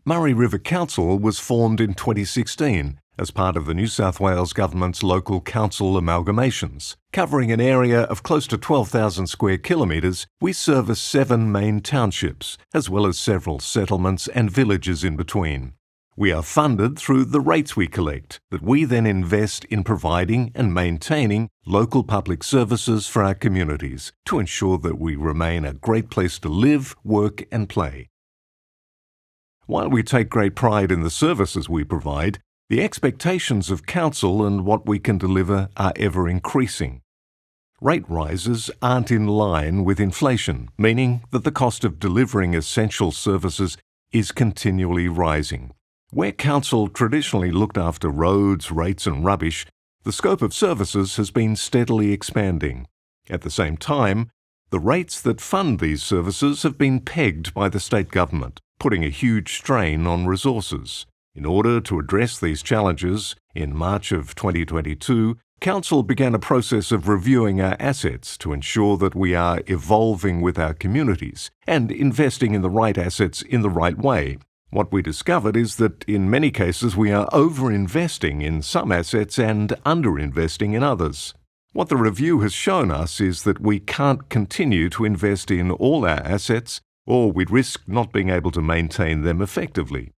Murray River Council was formed in 2016 as part of the New South Wales Government's local council amalgamations. Covering an area of close to 12,000 square kilometres, we service 7 main townships, as well as several settlements and villages in between. We are funded through the rates we collect, that we then invest in providing and maintaining local public services for our communities to ensure that we remain a great place to live, work and play. While we take great pride in the services we provide, the expectations of council and what we can deliver are ever increasing. Rate rises aren't in line with inflation, meaning that the cost of delivering essential services is continually rising. Where council traditionally looked after roads, rates and rubbish, the scope of services has been steadily expanding. At the same time, the rates that fund these services have been pegged by the state government, putting a huge strain on resources. In order to address these challenges, in March of 2022, Council began a process of reviewing our assets to ensure that we are evolving with our communities and investing in the right assets in the right way. What we discovered is that in many cases we are over-investing in some assets and under-investing in others. What the review has shown us is that we can't continue to invest in all our assets, or we'd risk not being able to maintain them effectively.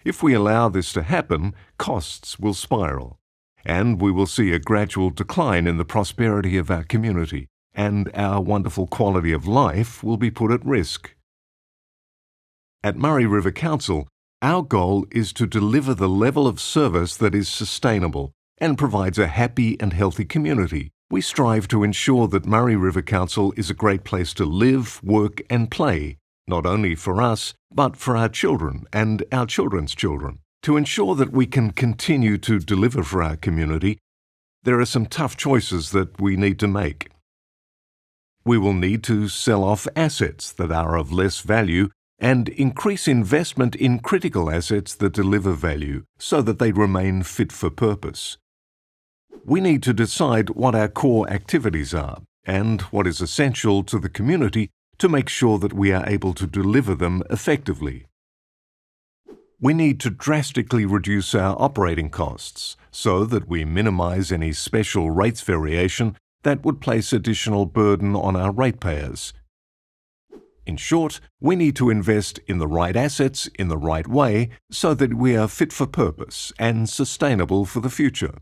If we allow this to happen, costs will spiral, and we will see a gradual decline in the prosperity of our community, and our wonderful quality of life will be put at risk. At Murray River Council, our goal is to deliver the level of service that is sustainable and provides a happy and healthy community. We strive to ensure that Murray River Council is a great place to live, work and play, not only for us, but for our children and our children's children. To ensure that we can continue to deliver for our community, there are some tough choices that we need to make. We will need to sell off assets that are of less value and increase investment in critical assets that deliver value so that they remain fit for purpose. We need to decide what our core activities are and what is essential to the community to make sure that we are able to deliver them effectively. We need to drastically reduce our operating costs so that we minimize any special rates variation that would place additional burden on our ratepayers. In short, we need to invest in the right assets in the right way so that we are fit for purpose and sustainable for the future.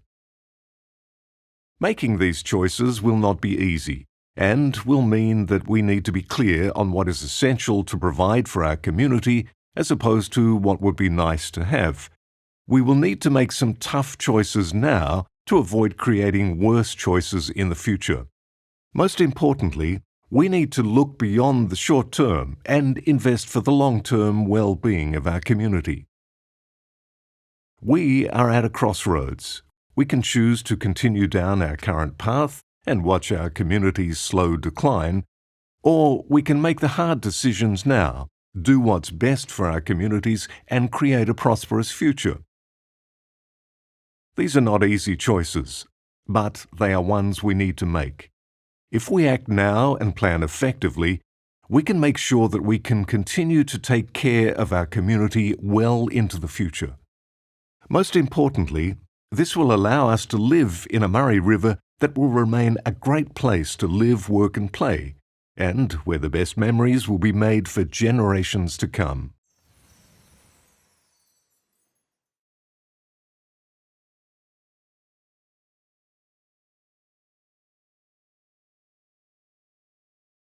Making these choices will not be easy, and will mean that we need to be clear on what is essential to provide for our community as opposed to what would be nice to have. We will need to make some tough choices now to avoid creating worse choices in the future. Most importantly, we need to look beyond the short term and invest for the long-term well-being of our community. We are at a crossroads. We can choose to continue down our current path and watch our community's slow decline, or we can make the hard decisions now, do what's best for our communities and create a prosperous future. These are not easy choices, but they are ones we need to make. If we act now and plan effectively, we can make sure that we can continue to take care of our community well into the future. Most importantly, this will allow us to live in a Murray River that will remain a great place to live, work and play, and where the best memories will be made for generations to come.